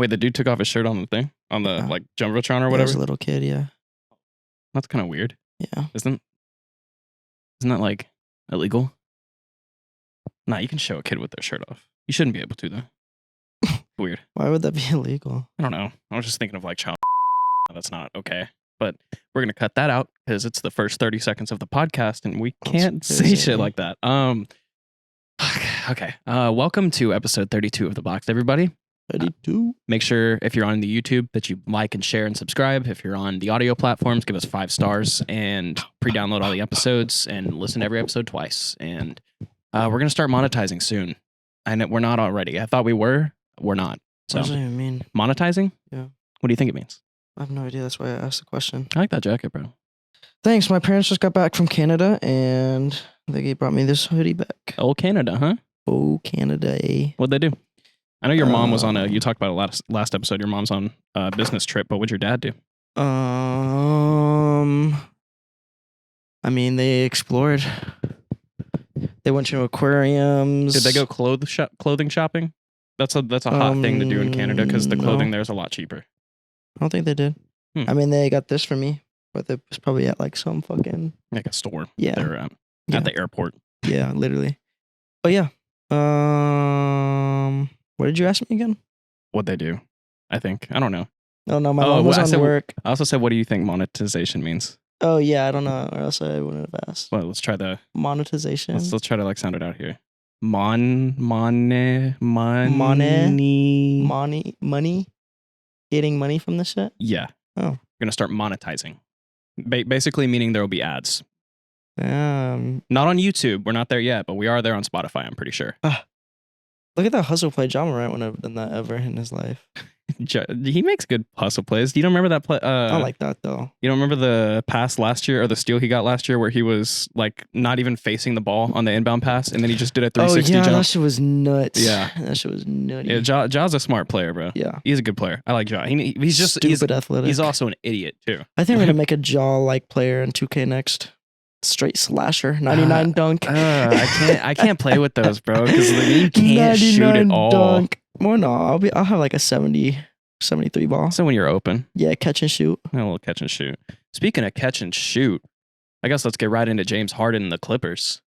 Wait, the dude took off his shirt on the thing? On the, like, Jumbotron or Yeah, whatever? as a little kid, yeah. That's kind of weird. Yeah. Isn't that, like, illegal? Nah, you can show a kid with their shirt off. You shouldn't be able to, though. Weird. Why would that be illegal? I don't know. I was just thinking of, like, child. That's not okay. But we're going to cut that out because it's the first 30 seconds of the podcast and we can't say shit like that. Okay. Welcome to episode 32 of The Box, everybody. 32. Make sure if you're on the YouTube that you like and share and subscribe. If you're on the audio platforms, give us 5 stars and pre-download all the episodes and listen to every episode twice. And we're going to start monetizing soon. And we're not already. I thought we were. We're not. So, What does that even mean? monetizing? Yeah. What do you think it means? I have no idea. That's why I asked the question. I like that jacket, bro. Thanks. My parents just got back from Canada and they brought me this hoodie back. Oh, Canada, huh? Oh, Canada. What'd they do? I know your mom was on you talked about it last episode. Your mom's on a business trip, but what'd your dad do? I mean, they explored. They went to aquariums. Did they go clothing shopping? That's a hot thing to do in Canada because the clothing there is a lot cheaper. I don't think they did. I mean, they got this for me, but it was probably at like some fucking... Like a store. Yeah. They're at the airport. Yeah, literally. But yeah. What did you ask me again? What'd they do? I think. I don't know. Oh, no, my mom was on work. I also said, what do you think monetization means? Oh, yeah, I don't know. Or else I wouldn't have asked. Well, let's try Monetization. Let's try to like sound it out here. Money. Getting money from this shit? Yeah. Oh. We're going to start monetizing. Basically meaning there will be ads. Damn. Not on YouTube. We're not there yet, but we are there on Spotify, I'm pretty sure. Look at that hustle play. John Morant wouldn't have done that ever in his life. He makes good hustle plays. You don't remember that play? I like that, though. You don't remember the pass last year or the steal he got last year where he was like not even facing the ball on the inbound pass and then he just did a 360 jump? That shit was nuts. Yeah. That shit was nutty. Yeah, Ja's a smart player, bro. Yeah. He's a good player. I like Ja. He's athletic. He's also an idiot, too. I think we're going to make a Jaw-like player in 2K next. Straight slasher, 99 dunk. I can't play with those, bro, because you can't shoot at all. Dunk. Well, no, I'll have like a 73 ball. So when you're open. Yeah, catch and shoot. A little catch and shoot. Speaking of catch and shoot, I guess let's get right into James Harden and the Clippers.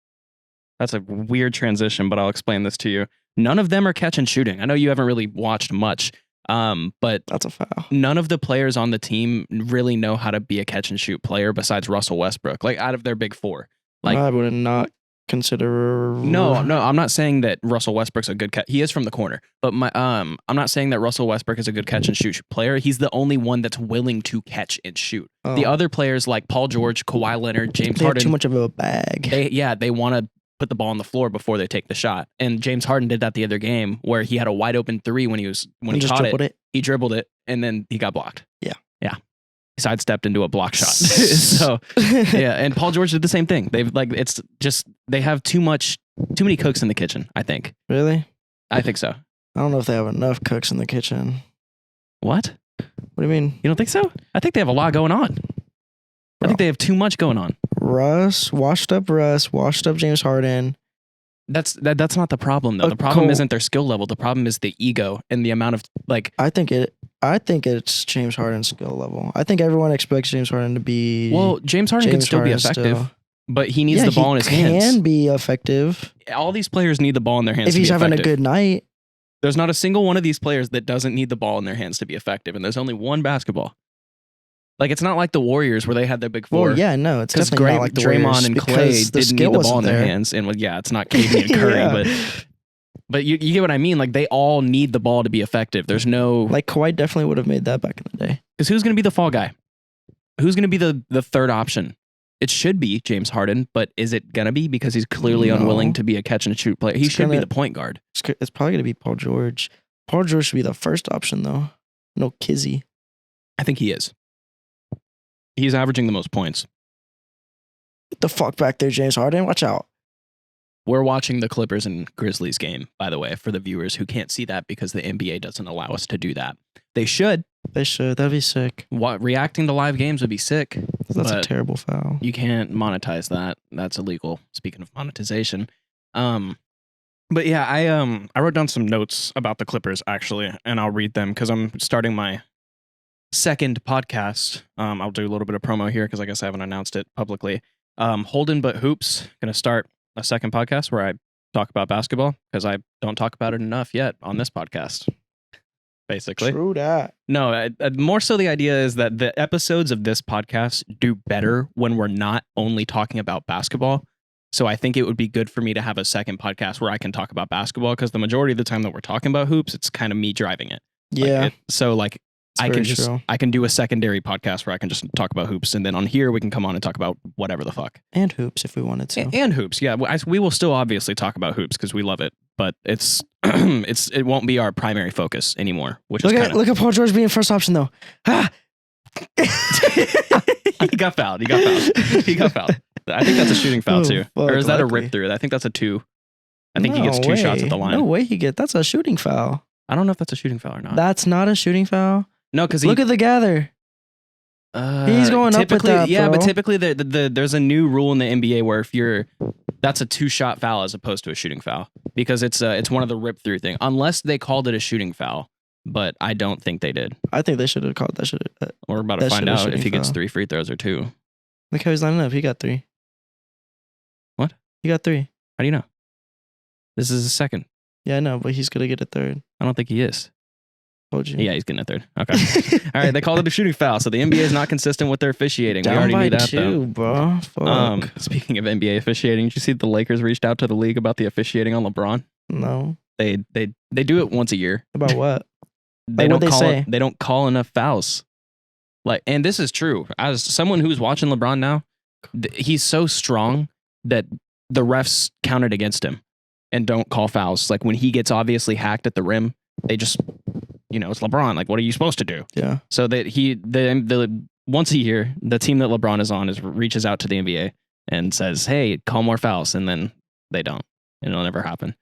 That's a weird transition, but I'll explain this to you. None of them are catch and shooting. I know you haven't really watched much. But that's a foul. None of the players on the team really know how to be a catch and shoot player besides Russell Westbrook. Like out of their big four, like I would not consider. No, I'm not saying that Russell Westbrook's a good catch. He is from the corner, but I'm not saying that Russell Westbrook is a good catch and shoot player. He's the only one that's willing to catch and shoot. Oh. The other players like Paul George, Kawhi Leonard, James Harden, have too much of a bag. They want to put the ball on the floor before they take the shot. And James Harden did that the other game where he had a wide open 3 when he caught it. He dribbled it and then he got blocked. Yeah. Yeah. He sidestepped into a block shot. So yeah. And Paul George did the same thing. They have too many cooks in the kitchen, I think. Really? I think so. I don't know if they have enough cooks in the kitchen. What? What do you mean? You don't think so? I think they have a lot going on. I think they have too much going on. Washed up James Harden. That's not the problem though. The problem isn't their skill level. The problem is the ego and the amount of like. I think it's James Harden's skill level. I think everyone expects James Harden to be. Well, James Harden can still be effective, but he needs the ball in his hands. He can be effective. All these players need the ball in their hands if he's having a good night. There's not a single one of these players that doesn't need the ball in their hands to be effective, and there's only one basketball. Like, it's not like the Warriors where they had their big four. Well, yeah, no, it's definitely not like the Warriors. Draymond and Clay didn't need the ball in their hands. And, it's not KD and Curry, but you get what I mean? Like, they all need the ball to be effective. There's no... Like, Kawhi definitely would have made that back in the day. Because who's going to be the fall guy? Who's going to be the third option? It should be James Harden, but is it going to be? Because he's clearly unwilling to be a catch and shoot player. He should be the point guard. It's probably going to be Paul George. Paul George should be the first option, though. No Kizzy. I think he is. He's averaging the most points. Get the fuck back there, James Harden. Watch out. We're watching the Clippers and Grizzlies game, by the way, for the viewers who can't see that because the NBA doesn't allow us to do that. They should. That'd be sick. Reacting to live games would be sick. That's a terrible foul. You can't monetize that. That's illegal. Speaking of monetization. But yeah, I wrote down some notes about the Clippers actually, and I'll read them because I'm starting my second podcast. I'll do a little bit of promo here because I guess I haven't announced it publicly. Holden but Hoops, gonna start a second podcast where I talk about basketball because I don't talk about it enough yet on this podcast. Basically, True that. no. More so, the idea is that the episodes of this podcast do better when we're not only talking about basketball. So I think it would be good for me to have a second podcast where I can talk about basketball because the majority of the time that we're talking about hoops, it's kind of me driving it. Yeah. I can do a secondary podcast where I can just talk about hoops, and then on here we can come on and talk about whatever the fuck. And hoops if we wanted to. And hoops, yeah. We will still obviously talk about hoops because we love it, but it's it won't be our primary focus anymore. Which look at Paul George being first option though. Ah! He got fouled. He got fouled. I think that's a shooting foul too, or is that a rip through? I think that's a 2. I think he gets 2 shots at the line. No way that's a shooting foul. I don't know if that's a shooting foul or not. That's not a shooting foul. No, because look at the gather. He's going up with that, yeah, bro. but typically there's a new rule in the NBA where if that's a 2-shot foul as opposed to a shooting foul because it's one of the rip through thing. Unless they called it a shooting foul, but I don't think they did. I think they should have called that shit. We're about to find out if he gets 3 free throws or 2. Look how he's lining up. He got 3. What? He got 3. How do you know? This is his second. Yeah, I know, but he's gonna get a 3rd. I don't think he is. Told you. Yeah, he's getting a 3rd. Okay. All right, they called it a shooting foul, so the NBA is not consistent with their officiating. Down we already by knew that, 2, though. bro. Fuck. Speaking of NBA officiating, did you see the Lakers reached out to the league about the officiating on LeBron? No. They do it once a year. About what? They don't call enough fouls. And this is true. As someone who's watching LeBron now, he's so strong that the refs counted against him and don't call fouls. Like when he gets obviously hacked at the rim, they just, it's LeBron. Like, what are you supposed to do? Yeah. So that the once a year, the team that LeBron is on reaches out to the NBA and says, "Hey, call more fouls," and then they don't, and it'll never happen.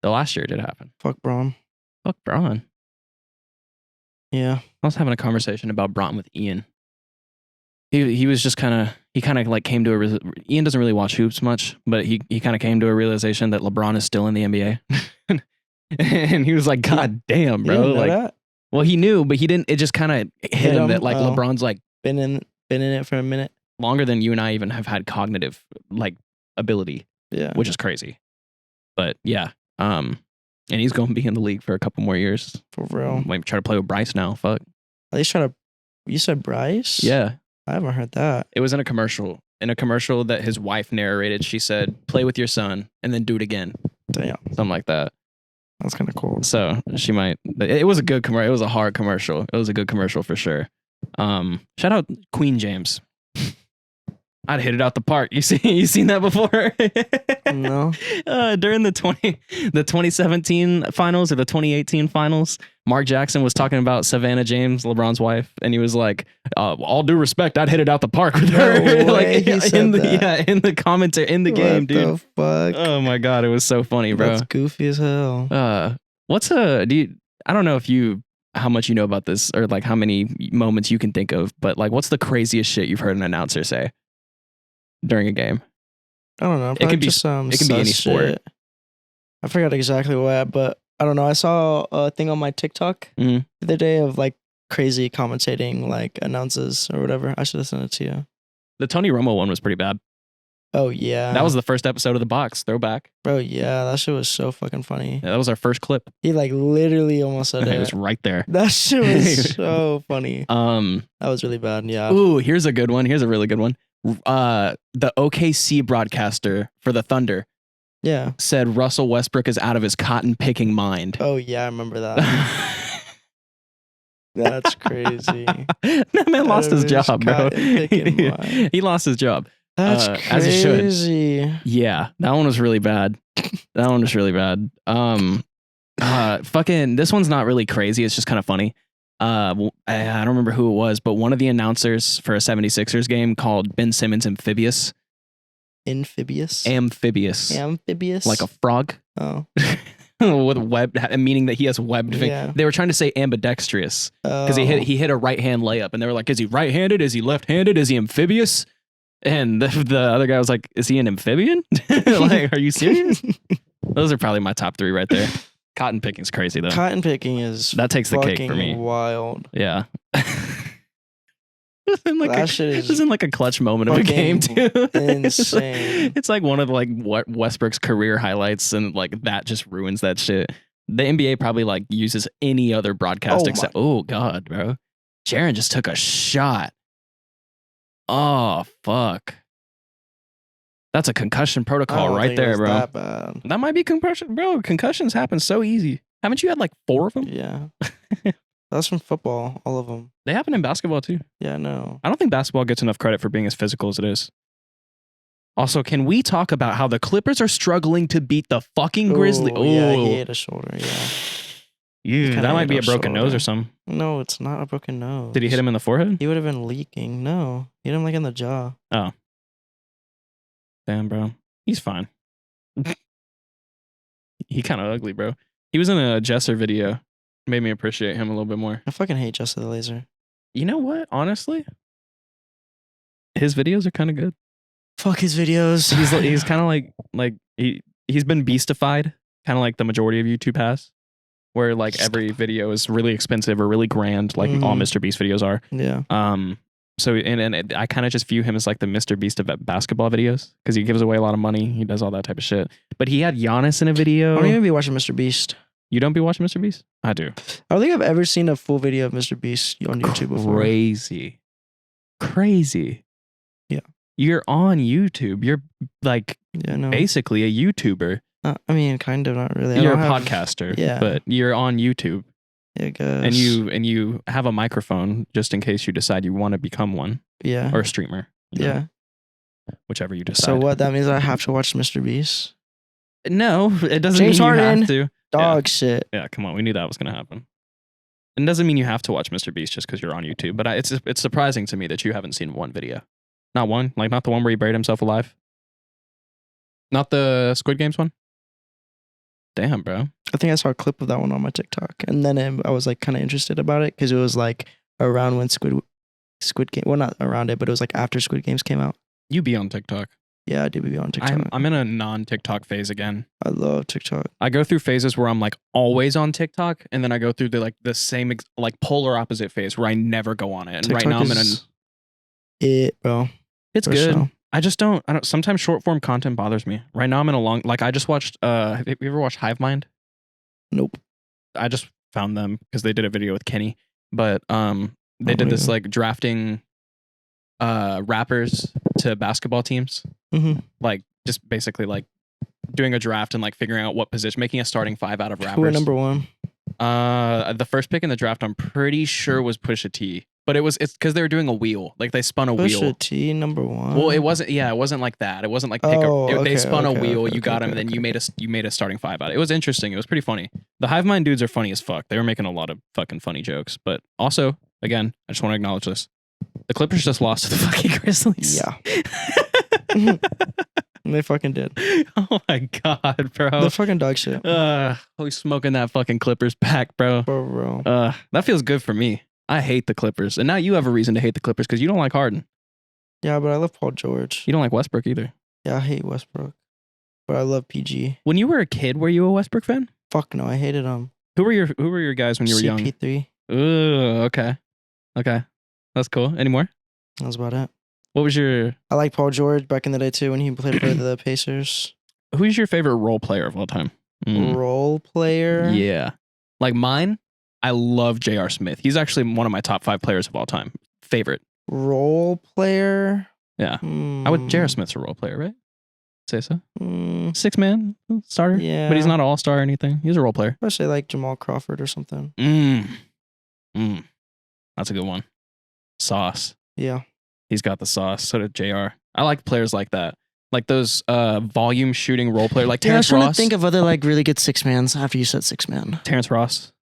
The last year it did happen. Fuck Braun. Fuck Braun. Yeah. I was having a conversation about Braun with Ian. He was just kind of like came to Ian doesn't really watch hoops much, but he kind of came to a realization that LeBron is still in the NBA. And he was like, God damn, bro. Like, that? Well, he knew, but he didn't. It just kind of hit him that like LeBron's like been in it for a minute longer than you and I even have had cognitive like ability. Yeah, which is crazy. But yeah, and he's going to be in the league for a couple more years. For real. Might try to play with Bryce now. Fuck. At least try to. You said Bryce? Yeah, I haven't heard that. It was in a commercial. In a commercial that his wife narrated, she said, "Play with your son and then do it again." Damn, something like that. That's kind of cool. So she might. It was a good commercial. It was a hard commercial. It was a good commercial for sure. Shout out Queen James. I'd hit it out the park. You seen that before? No. During the 2017 finals or the 2018 finals, Mark Jackson was talking about Savannah James, LeBron's wife, and he was like, "All due respect, I'd hit it out the park with her." No like way he said that. in the commentary in the game, dude. What the fuck? Oh my god, it was so funny, bro. That's goofy as hell. I don't know how much you know about this or like how many moments you can think of, but like, what's the craziest shit you've heard an announcer say during a game? I don't know. It can be any sport. I forgot exactly what, but I don't know. I saw a thing on my TikTok the other day of like crazy commentating, like announces or whatever. I should have sent it to you. The Tony Romo one was pretty bad. Oh yeah, that was the first episode of The Box. Throwback. Bro, yeah, that shit was so fucking funny. Yeah, that was our first clip. He like literally almost said it. It was right there. That shit was so funny. That was really bad. Yeah. Ooh, here's a good one. Here's a really good one. The OKC broadcaster for the Thunder, said Russell Westbrook is out of his cotton picking mind. Oh yeah, I remember that. That's crazy. That man lost his job, bro. He lost his job. That's crazy. As he should. Yeah, that one was really bad. Fucking, this one's not really crazy. It's just kind of funny. I don't remember who it was, but one of the announcers for a 76ers game called Ben Simmons amphibious. Amphibious? Amphibious. Like a frog. Oh. With meaning that he has webbed fingers. Yeah. They were trying to say ambidextrous because he hit a right hand layup, and they were like, "Is he right handed? Is he left handed? Is he amphibious?" And the other guy was like, "Is he an amphibian? Like, are you serious?" Those are probably my top 3 right there. Cotton picking's crazy though. Cotton picking is That takes the cake for me. Wild. Yeah. That shit is in like a clutch moment of a game too. Insane. It's like one of like what Westbrook's career highlights, and like that just ruins that shit. The NBA probably like uses any other broadcast except. Oh god, bro! Jaren just took a shot. Oh fuck! That's a concussion protocol right there, bro. That bad. That might be concussion, bro. Concussions happen so easy. Haven't you had like 4 of them? Yeah. That's from football, all of them. They happen in basketball too. Yeah, no. I don't think basketball gets enough credit for being as physical as it is. Also, can we talk about how the Clippers are struggling to beat the fucking Grizzlies? Oh, yeah, he hit a shoulder, yeah. That might be a broken nose or something. No, it's not a broken nose. Did he hit him in the forehead? He would have been leaking. No, he hit him like in the jaw. Oh. Damn, bro. He's fine. He kind of ugly, bro. He was in a Jesser video. Made me appreciate him a little bit more. I fucking hate Jesser the Laser. You know what? Honestly, his videos are kind of good. Fuck his videos. He's kind of like he's been beastified, kind of like the majority of YouTube has, where like every video is really expensive or really grand, like all Mr. Beast videos are. Yeah. So and I kind of just view him as like the Mr. Beast of basketball videos because he gives away a lot of money. He does all that type of shit. But he had Giannis in a video. I don't even be watching Mr. Beast. You don't be watching Mr. Beast? I do. I don't think I've ever seen a full video of Mr. Beast on YouTube before. Crazy. Yeah. You're on YouTube. You're like basically a YouTuber. I mean, kind of, not really. You're a podcaster. Yeah. But you're on YouTube. Yeah, I guess. And you have a microphone just in case you decide you want to become one. Yeah. Or a streamer. Yeah. Whichever you decide. So what? That means I have to watch Mr. Beast? No, it doesn't James mean Harden. you have to. Dog shit. Yeah, come on. We knew that was going to happen. It doesn't mean you have to watch Mr. Beast just because you're on YouTube. But it's surprising to me that you haven't seen one video. Not one? Like not the one where he buried himself alive? Not the Squid Games one? Damn, bro. I think I saw a clip of that one on my TikTok. And then I was like kind of interested about it because it was like around when Squid Game, well, not around it, but it was like after Squid Games came out. You be on TikTok. Yeah, I do be on TikTok. I'm in a non-TikTok phase again. I love TikTok. I go through phases where I'm like always on TikTok, and then I go through the same like polar opposite phase where I never go on it. And TikTok right now I'm in it, bro. It's good. So. I don't. Sometimes short form content bothers me. Right now I'm in a long. Like I just watched. Have you ever watched Hive Mind? Nope. I just found them because they did a video with Kenny, but they did this like drafting rappers to basketball teams. Mm-hmm. Like just basically like doing a draft and like figuring out what position, making a starting 5 out of rappers. Who were number 1? The first pick in the draft I'm pretty sure was Pusha T, but it's because they were doing a wheel, like they spun a wheel. Pusha T number 1. Well, it wasn't like that. It wasn't like they spun a wheel. You got him, and then you made a starting 5 out of it. It was interesting. It was pretty funny. The Hive Mind dudes are funny as fuck. They were making a lot of fucking funny jokes, but also again, I just want to acknowledge this. The Clippers just lost to the fucking Grizzlies. Yeah. They fucking did. Oh my god, bro. They're fucking dog shit. Who's smoking that fucking Clippers pack, bro? Bro. That feels good for me. I hate the Clippers. And now you have a reason to hate the Clippers because you don't like Harden. Yeah, but I love Paul George. You don't like Westbrook either. Yeah, I hate Westbrook. But I love PG. When you were a kid, were you a Westbrook fan? Fuck no, I hated him. Who were your guys when you were young? CP3. Ooh, okay. That's cool. Any more? That was about it. What was your... I like Paul George back in the day too when he played for the Pacers. Who's your favorite role player of all time? Role player? Yeah. Like mine, I love J.R. Smith. He's actually one of my top 5 players of all time. Favorite. Role player? Yeah. J.R. Smith's a role player, right? Say so. 6-man starter? Yeah. But he's not an all-star or anything. He's a role player. I'd say like Jamal Crawford or something. That's a good one. Sauce. Yeah. He's got the sauce. So did JR. I like players like that. Like those volume shooting role player like Terrence Ross. I was trying to think of other like really good 6-mans after you said 6-man. Terrence Ross.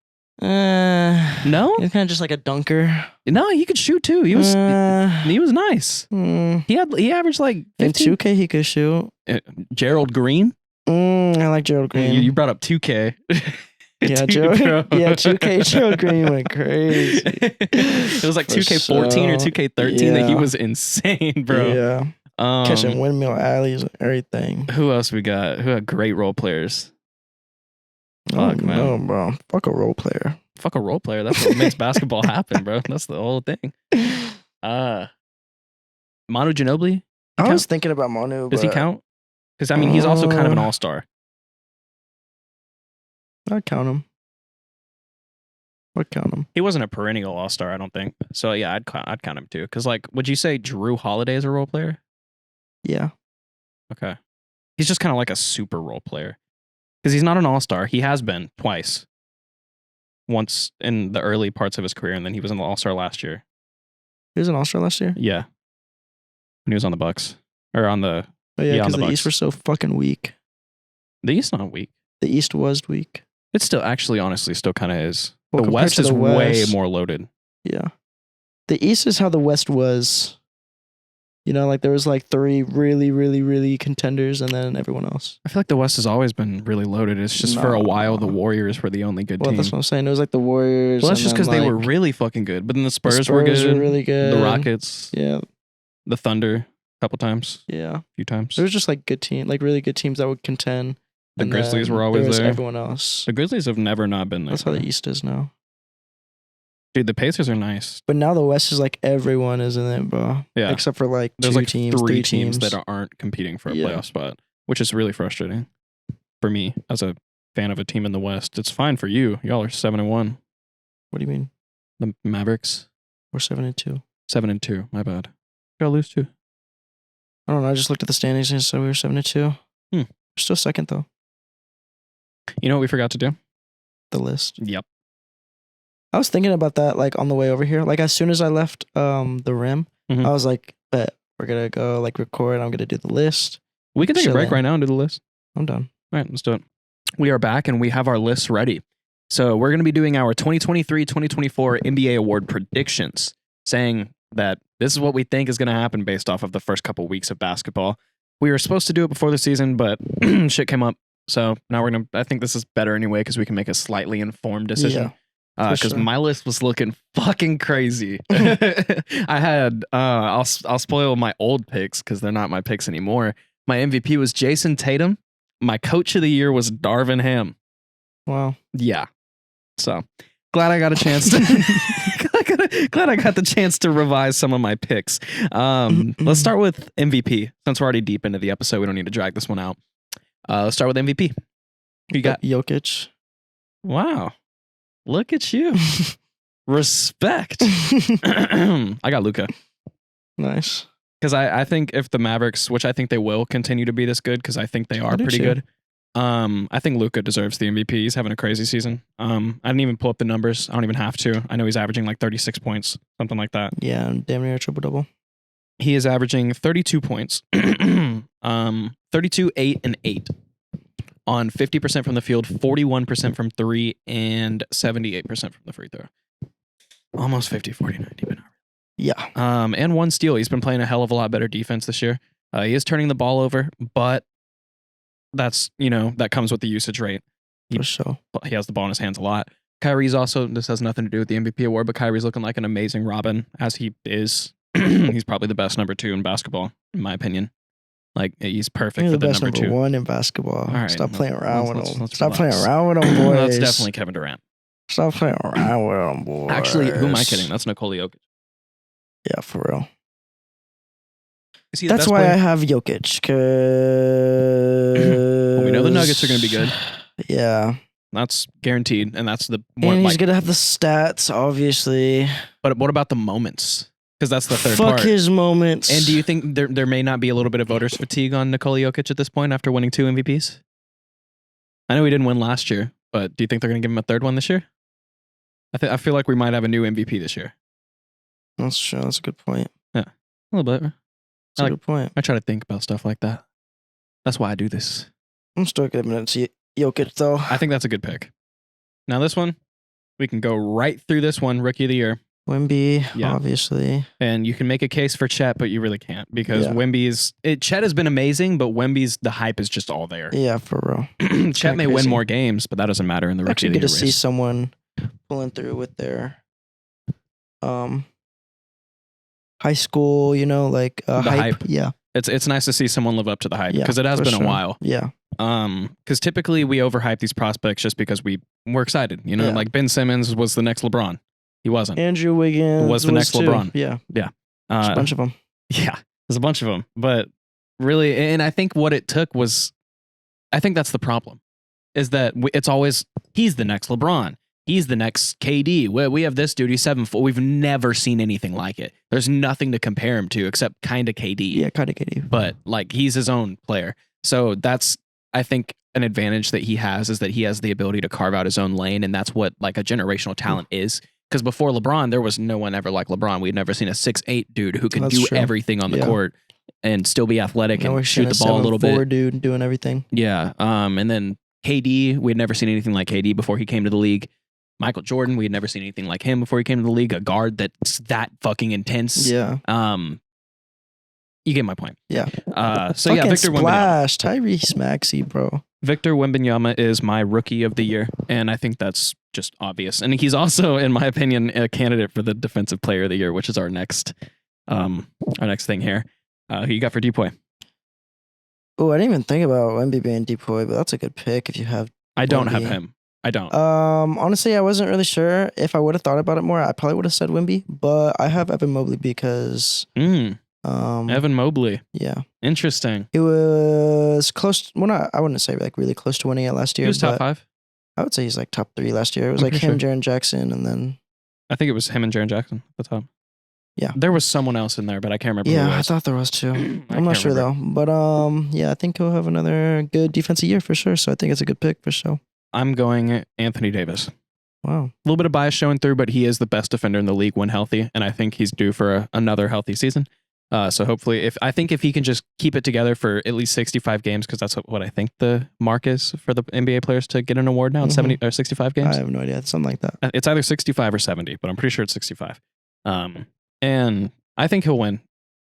No? He's kind of just like a dunker. No, he could shoot too. He was nice. He averaged like 15. In 2K he could shoot. Gerald Green. I like Gerald Green. You brought up 2K. Yeah, Dude, yeah, 2K Gerald Green went crazy. It was like 2K14 or 2K13 that he was insane, bro. Yeah. Catching windmill alleys and everything. Who else we got? Who had great role players? Fuck, man. No, bro. Fuck a role player. Fuck a role player. That's what makes basketball happen, bro. That's the whole thing. Manu Ginobili? I was thinking about Manu. Does he count? Because, I mean, he's also kind of an all-star. I'd count him. He wasn't a perennial all-star, I don't think. So, yeah, I'd count him, too. Because, like, would you say Drew Holiday is a role player? Yeah. Okay. He's just kind of like a super role player. Because he's not an all-star. He has been twice. Once in the early parts of his career, and then he was an all-star last year. He was an all-star last year? Yeah. When he was on the Bucks. Or on the... Oh, yeah, because the the East were so fucking weak. The East not weak. The East was weak. It still, actually, honestly, still kind of is. Well, the West is way more loaded. Yeah. The East is how the West was. You know, like there was like 3 really, really, really contenders and then everyone else. I feel like the West has always been really loaded. It's just for a while the Warriors were the only good team. That's what I'm saying. It was like the Warriors. Well, that's just because they were really fucking good. But then the Spurs were good. Were really good. The Rockets. Yeah. The Thunder a couple times. Yeah. A few times. There was just like good team, like really good teams that would contend. The Grizzlies were always there. Everyone else. The Grizzlies have never not been there. That's how the East is now. Dude, the Pacers are nice. But now the West is like everyone is in it, bro. Yeah. Except for like there's like 3 teams that aren't competing for a playoff spot, which is really frustrating for me as a fan of a team in the West. It's fine for you. Y'all are 7-1. What do you mean? The Mavericks. We're 7-2. 7-2. My bad. Y'all lose too. I don't know. I just looked at the standings and said we were 7-2. We're still second though. You know what we forgot to do? The list. Yep. I was thinking about that like on the way over here. Like as soon as I left the rim, I was like, bet we're gonna go like record. I'm gonna do the list. We can take a break right now and do the list. I'm done. All right, let's do it. We are back and we have our lists ready. So we're gonna be doing our 2023-2024 NBA award predictions, saying that this is what we think is gonna happen based off of the first couple weeks of basketball. We were supposed to do it before the season, but shit came up. So now I think this is better anyway because we can make a slightly informed decision. Yeah. Because my list was looking fucking crazy. I had I'll spoil my old picks because they're not my picks anymore. My MVP was Jason Tatum. My coach of the year was Darvin Ham. Wow. Yeah. So glad I got a chance to glad I got the chance to revise some of my picks. Let's start with MVP. Since we're already deep into the episode, we don't need to drag this one out. Let's start with MVP. Who you got? Jokic. Wow. Look at you. Respect. I got Luka. Nice. Because I think if the Mavericks, which I think they will continue to be this good, because I think they are pretty good. I think Luka deserves the MVP. He's having a crazy season. I didn't even pull up the numbers. I don't even have to. I know he's averaging like 36 points, something like that. Yeah, damn near a triple-double. He is averaging 32 points. 32, 8, and 8. On 50% from the field, 41% from 3, and 78% from the free throw. Almost 50, 40, 90, but not really. Yeah. And 1 steal. He's been playing a hell of a lot better defense this year. He is turning the ball over, but that's, that comes with the usage rate. For sure. He has the ball in his hands a lot. Kyrie's also, this has nothing to do with the MVP award, but Kyrie's looking like an amazing Robin, as he is. He's probably the best number 2 in basketball, in my opinion. Like, he's perfect for the best number 2. Number 1 in basketball. All right, Stop playing around with them. Stop relax. playing around with them, boys. That's definitely Kevin Durant. Stop playing around with them, boys. Actually, who am I kidding? That's Nikola Jokic. Yeah, for real. Is he That's why I have Jokic. Well, we know the Nuggets are going to be good. Yeah. That's guaranteed. And that's the one. And he's going to have the stats, obviously. But what about the moments? Because that's the third part. Fuck his moments. And do you think there may not be a little bit of voters fatigue on Nikola Jokic at this point after winning 2 MVPs? I know he didn't win last year, but do you think they're going to give him a third one this year? I feel like we might have a new MVP this year. That's true. That's a good point. Yeah, a little bit. That's a good point. I try to think about stuff like that. That's why I do this. I'm still giving it to Jokic, though. I think that's a good pick. Now this one, we can go right through this one, Rookie of the Year. Wemby, obviously. And you can make a case for Chet, but you really can't because Chet has been amazing, but Wemby's, the hype is just all there. Yeah, for real. Chet may win more games, but that doesn't matter in the Rookie of the Year race. Actually, get to see someone pulling through with their high school, like hype. Hype. Yeah. It's nice to see someone live up to the hype because it has for been sure. a while. Yeah. Because typically we overhype these prospects just because we're excited. You know, Yeah. like Ben Simmons was the next LeBron. He wasn't. Andrew Wiggins Was the next too. LeBron. Yeah. Yeah. There's a bunch of them. Yeah. There's a bunch of them. But really, and I think what it took was, I think that's the problem, is that it's always, he's the next LeBron. He's the next KD. We have this dude. He's 7'4". We've never seen anything like it. There's nothing to compare him to except kind of KD. Yeah, kind of KD. But like he's his own player. So that's, I think, an advantage that he has is that he has the ability to carve out his own lane. And that's what like a generational talent is. Because before LeBron, there was no one ever like LeBron. We'd never seen a 6'8" dude who could do everything on the court and still be athletic and shoot the ball a little bit. 7'4" dude doing everything. Yeah. And then KD, we'd never seen anything like KD before he came to the league. Michael Jordan, we had never seen anything like him before he came to the league. A guard that's that fucking intense. Yeah. You get my point. Yeah. So yeah, Victor Splash, Tyrese Maxey, bro. Victor Wembanyama is my rookie of the year, and I think that's just obvious. And he's also, in my opinion, a candidate for the defensive player of the year, which is our next thing here. Who you got for Depoy? Oh, I didn't even think about Wemby being Depoy, but that's a good pick if you have. I don't have him. I don't. Honestly, I wasn't really sure. If I would have thought about it more, I probably would have said Wemby, but I have Evan Mobley because Evan Mobley. Yeah. Interesting. He was close. Well, I wouldn't say like really close to winning it last year. He was top 5. I would say he's like top 3 last year. It was like him, Jaren Jackson, and then I think it was him and Jaren Jackson at the top. Yeah. There was someone else in there, but I can't remember. Yeah, who it was. I thought there was too. I'm not sure though. But yeah, I think he'll have another good defensive year for sure. So I think it's a good pick for sure. I'm going Anthony Davis. Wow. A little bit of bias showing through, but he is the best defender in the league when healthy, and I think he's due for another healthy season. So hopefully, if he can just keep it together for at least 65 games, because that's what I think the mark is for the NBA players to get an award now in 70 or 65 games. I have no idea. It's something like that. It's either 65 or 70, but I'm pretty sure it's 65. And I think he'll win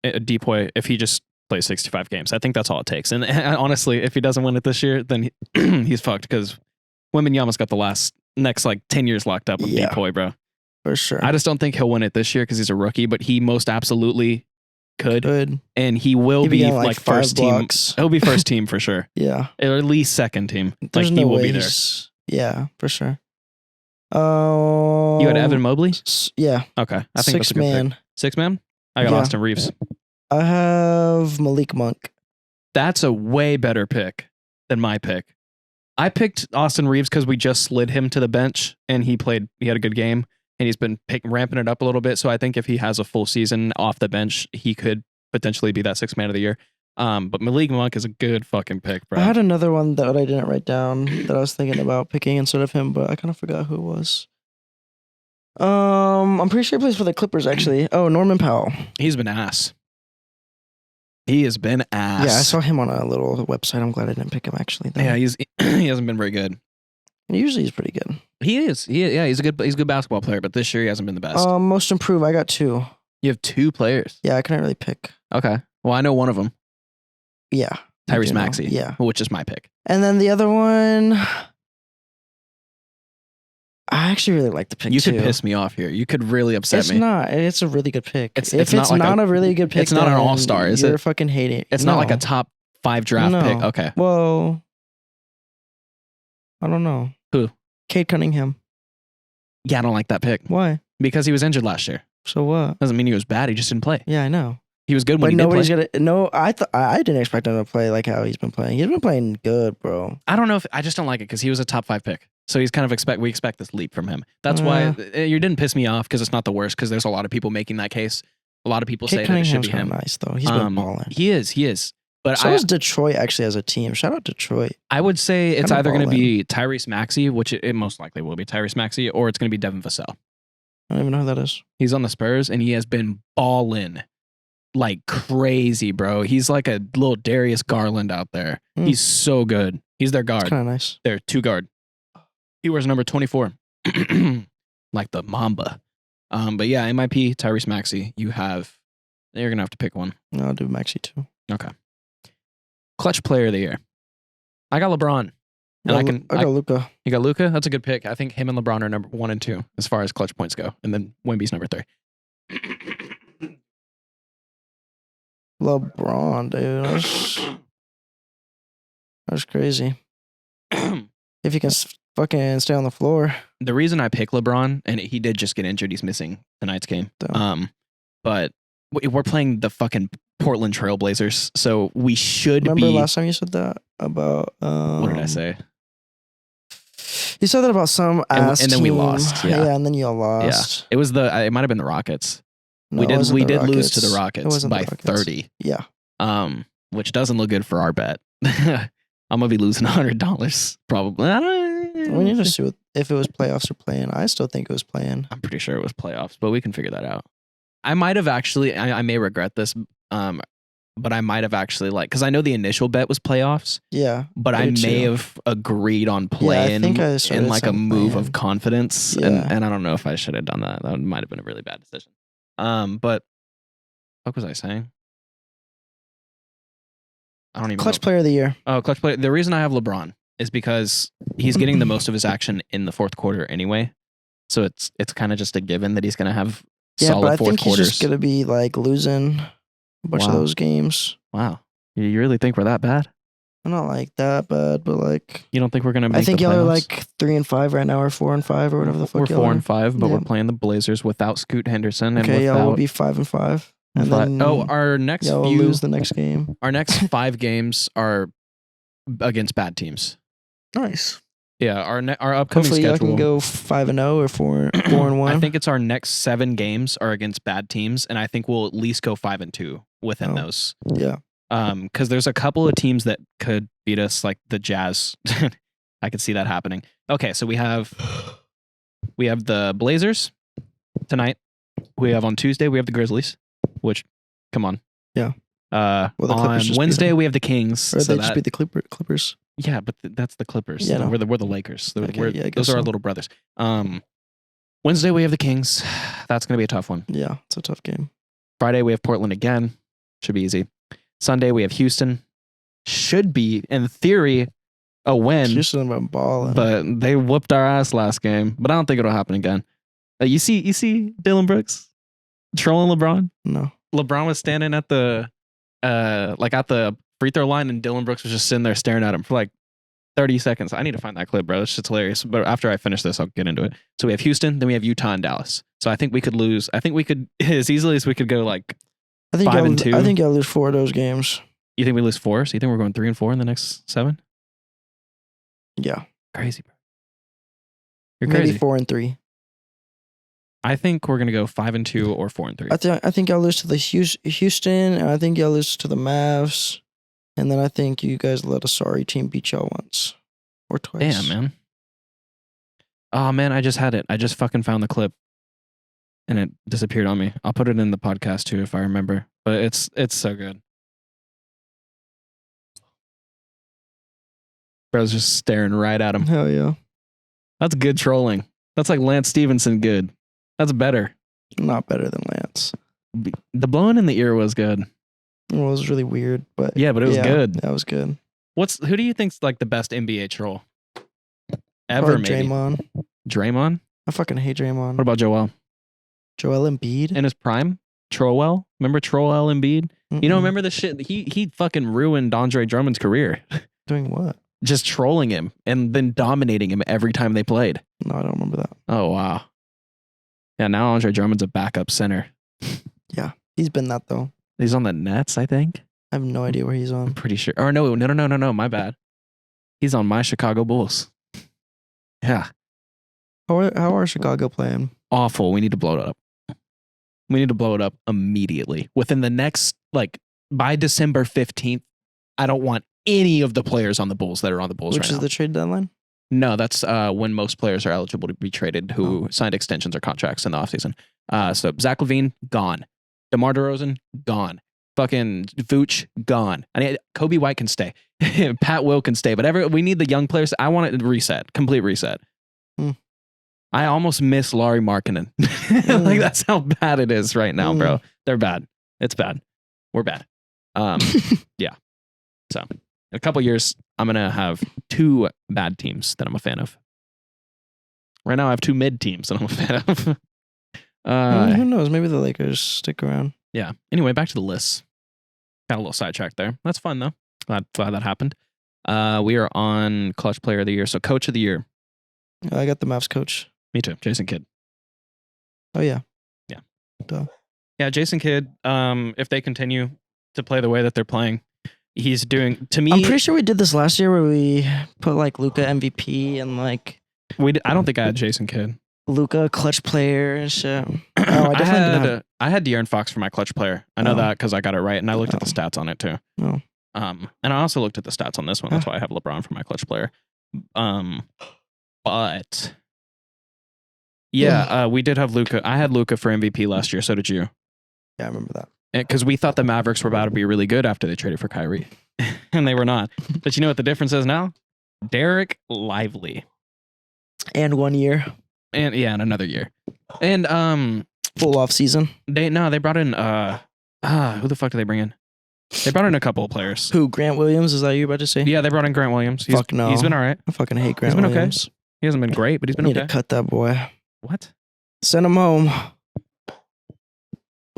a Depoy if he just plays 65 games. I think that's all it takes. And honestly, if he doesn't win it this year, then he's fucked because Wembanyama's got the next like 10 years locked up with Depoy, bro. For sure. I just don't think he'll win it this year because he's a rookie, but he most absolutely could. And he will be like first team. He'll be first team for sure. Yeah. Or at least second team. There's like no he will way be there. Yeah, for sure. You had Evan Mobley? Yeah. Okay. I think that's a good pick. 6 man? I got Austin Reeves. I have Malik Monk. That's a way better pick than my pick. I picked Austin Reeves because we just slid him to the bench and he had a good game and he's been ramping it up a little bit. So I think if he has a full season off the bench, he could potentially be that 6th man of the year. But Malik Monk is a good fucking pick, bro. I had another one that I didn't write down that I was thinking about picking instead of him, but I kind of forgot who it was. I'm pretty sure he plays for the Clippers actually. Oh, Norman Powell. He's been ass. He has been ass. Yeah, I saw him on a little website. I'm glad I didn't pick him actually. Though. Yeah, he hasn't been very good. Usually he's pretty good. He is. He's a good basketball player, but this year he hasn't been the best. Most improved. I got 2. You have 2 players. Yeah, I couldn't really pick. Okay. Well, I know one of them. Yeah. Tyrese Maxey. Yeah. Which is my pick. And then the other one, I actually really like the pick. You could piss me off here. You could really upset me. It's not. It's a really good pick. If it's not a really good pick, it's not an all-star, is it? You're fucking hating it. It's not like a top 5 draft pick. Okay. Well, I don't know. Who? Cade Cunningham. Yeah, I don't like that pick. Why? Because he was injured last year. So what? Doesn't mean he was bad. He just didn't play. Yeah, I know. He was good when he did play. No, I didn't expect him to play like how he's been playing. He's been playing good, bro. I don't know if I just don't like it because he was a top 5 pick. So he's kind of we expect this leap from him. That's why you didn't piss me off because it's not the worst because there's a lot of people making that case. A lot of people say that it should be him. Nice though. He's been balling. He is. But so is Detroit actually as a team. Shout out Detroit. I would say it's either going to be Tyrese Maxey, which it most likely will be Tyrese Maxey, or it's going to be Devin Vassell. I don't even know who that is. He's on the Spurs and he has been balling like crazy, bro. He's like a little Darius Garland out there. He's so good. He's their guard. Kind of nice. They're 2 guard. He wears number 24, like the Mamba. But yeah, MIP, Tyrese Maxey. You're going to have to pick one. No, I'll do Maxey too. Okay. Clutch player of the year. I got LeBron. And I got Luka. You got Luka? That's a good pick. I think him and LeBron are number 1 and 2 as far as clutch points go. And then Wemby's number 3. LeBron, dude. That's crazy. If you can fucking stay on the floor. The reason I pick LeBron, and he did just get injured, he's missing tonight's game. But we're playing the fucking Portland Trailblazers, so we should Remember last time you said that about what did I say? You said that about some ass and then we team. lost. Yeah, and then you all lost. Yeah, it was it might have been the Rockets. No, we did Rockets. lose to the Rockets by 30. Yeah. Which doesn't look good for our bet. I'm gonna be losing $100 probably. We need to see if it was playoffs or playing. I still think it was playing. I'm pretty sure it was playoffs, but we can figure that out. I might have actually. I may regret this. But I might have actually because I know the initial bet was playoffs. Yeah. But I may have agreed on playing in like a move of confidence, and I don't know if I should have done that. That might have been a really bad decision. But what was I saying? I don't even clutch know. Player of the year. Oh, clutch player. The reason I have LeBron is because he's getting the most of his action in the fourth quarter anyway. So it's kind of just a given that he's going to have solid fourth quarters. He's just going to be like losing a bunch of those games. Wow. You really think we're that bad? I'm not like that bad, but like you don't think we're gonna make I think the y'all playoffs? are like 3-5 right now, or 4-5, or whatever the fuck. We're 4-5, but we're playing the Blazers without Scoot Henderson. And okay, y'all will be 5-5. And then our next y'all will lose the next game. Our next 5 games are against bad teams. Nice. Yeah, our upcoming Hopefully schedule. Hopefully y'all can go 5-0 or 4-1. I think it's our next 7 games are against bad teams, and I think we'll at least go 5-2 within those. Yeah. Because there's a couple of teams that could beat us, like the Jazz. I could see that happening. Okay, so we have the Blazers tonight. We have on Tuesday we have the Grizzlies, which come on. Yeah. On Wednesday we have the Kings. Or they just beat the Clippers. Yeah, but that's the Clippers. Yeah, we're the Lakers. Those are our little brothers. Wednesday we have the Kings. That's gonna be a tough one. Yeah, it's a tough game. Friday we have Portland again. Should be easy. Sunday we have Houston. Should be in theory a win. Houston been balling, but they whooped our ass last game. But I don't think it'll happen again. You see Dillon Brooks trolling LeBron? No. LeBron was standing at the at the free throw line, and Dillon Brooks was just sitting there staring at him for like 30 seconds. I need to find that clip, bro. This shit's hilarious. But after I finish this, I'll get into it. So we have Houston, then we have Utah and Dallas. So I think we could lose. I think we could as easily as we could go like 5-2. I think y'all lose 4 of those games. You think we lose 4? So you think we're going 3-4 in the next 7? Yeah. Crazy, bro. You're Maybe crazy. 4-3. I think we're gonna go 5-2 or 4-3. I think y'all lose to the Houston, and I think y'all lose to the Mavs, and then I think you guys let a sorry team beat y'all once or twice. Damn, man. Oh man, I just had it. I just fucking found the clip, and it disappeared on me. I'll put it in the podcast too if I remember. But it's so good. Bro's just staring right at him. Hell yeah. That's good trolling. That's like Lance Stevenson good. That's better. Not better than Lance. The blowing in the ear was good. Well, it was really weird, but yeah, but it was good. That was good. Who do you think's like the best NBA troll ever? Maybe Draymond. I fucking hate Draymond. What about Joel Embiid in his prime? Trollwell, remember Trollwell Embiid? You don't remember the shit? He fucking ruined Andre Drummond's career. Doing what? Just trolling him and then dominating him every time they played. No, I don't remember that. Oh wow. Yeah, now Andre Drummond's a backup center. Yeah, he's been that though. He's on the Nets, I think. I have no idea where he's on. I'm pretty sure. Or no, my bad. He's on my Chicago Bulls. Yeah. How are Chicago playing? Awful. We need to blow it up. We need to blow it up immediately. Within the next, by December 15th, I don't want any of the players on the Bulls that are on the Bulls right now. Which is the trade deadline? No, that's when most players are eligible to be traded who signed extensions or contracts in the offseason. So Zach LaVine, gone. DeMar DeRozan, gone. Fucking Vooch, gone. I mean, Kobe White can stay. Pat Will can stay. But we need the young players. I want it to reset. Complete reset. I almost miss Lauri Markkanen. That's how bad it is right now, bro. They're bad. It's bad. We're bad. Yeah. So in a couple years, I'm going to have 2 bad teams that I'm a fan of. Right now, I have 2 mid teams that I'm a fan of. Who knows? Maybe the Lakers stick around. Yeah. Anyway, back to the list. Got a little sidetracked there. That's fun though. Glad that happened. We are on Clutch Player of the Year. So Coach of the Year. I got the Mavs coach. Me too. Jason Kidd. Oh yeah. Yeah. Duh. Yeah, Jason Kidd. If they continue to play the way that they're playing, he's doing. To me, I'm pretty sure we did this last year where we put like Luka MVP and like I don't think I had Jason Kidd. Luka clutch player and shit. Oh, I definitely did. I had De'Aaron Fox for my clutch player. I know that because I got it right, and I looked at the stats on it too. Oh. And I also looked at the stats on this one. That's why I have LeBron for my clutch player. But yeah, we did have Luka. I had Luka for MVP last year. So did you? Yeah, I remember that. Because we thought the Mavericks were about to be really good after they traded for Kyrie, and they were not. But you know what the difference is now? Derek Lively, and 1 year, and another year, and full off season. They brought in who the fuck did they bring in? They brought in a couple of players. Who? Grant Williams? Is that you about to say? Yeah, they brought in Grant Williams. Fuck no. He's been all right. I fucking hate Grant He's been Williams. Okay. He hasn't been great, but he's been Need okay. to cut that boy. What? Send him home.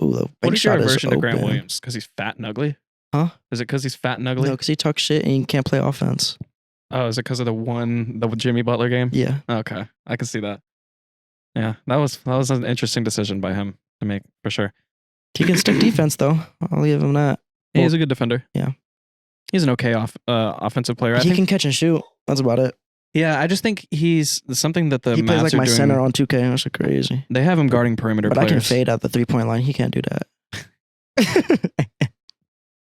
Ooh, the what big is your shot is aversion to Grant open. Williams? Because he's fat and ugly? Huh? Is it because he's fat and ugly? No, because he talks shit and he can't play offense. Oh, is it because of the Jimmy Butler game? Yeah. Okay, I can see that. Yeah, that was an interesting decision by him to make for sure. He can stick defense though. I'll give him that. Yeah, he's a good defender. Yeah. He's an okay offensive player. He can catch and shoot. That's about it. Yeah, I just think he's something that the He plays Mavs like are my doing. center on 2K. That's crazy. They have him guarding perimeter But players. I can fade at the 3-point line. He can't do that.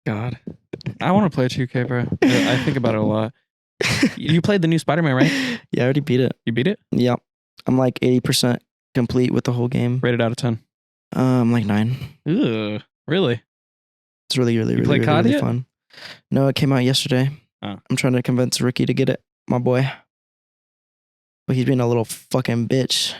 God, I want to play 2K, bro. I think about it a lot. You played the new Spider-Man, right? Yeah, I already beat it. You beat it? Yeah. I'm like 80% complete with the whole game. Rated out of 10. Like 9. Ugh, really? It's really, really, You play really, COD really yet? fun. No, it came out yesterday. Oh. I'm trying to convince Ricky to get it, my boy. But he's being a little fucking bitch.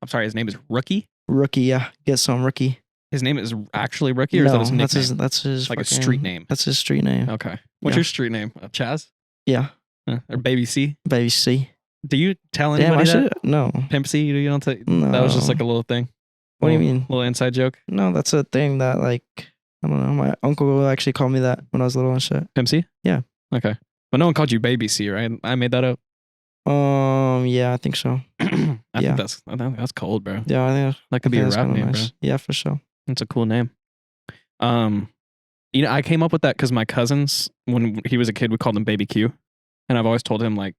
I'm sorry, his name is Rookie? Rookie, yeah. Get some Rookie. His name is actually Rookie, or is that his nickname? That's his like fucking, a street name. That's his street name. Okay. What's Yeah. your street name? Chaz? Yeah. Or Baby C? Baby C. Do you tell Damn, anybody I that? should. No. Pimp C? You don't tell. No. That was just like a little thing. What do you mean? Little inside joke. No, that's a thing that like I don't know. My uncle actually called me that when I was little and shit. Pimp C? Yeah. Okay. But no one called you Baby C, right? I made that up. Yeah, I think so. I think that's cold, bro. Yeah, I think That could be a that's rap kinda name, nice. bro. Yeah, for sure. That's a cool name. I came up with that because my cousins, when he was a kid, we called him Baby Q, and I've always told him like,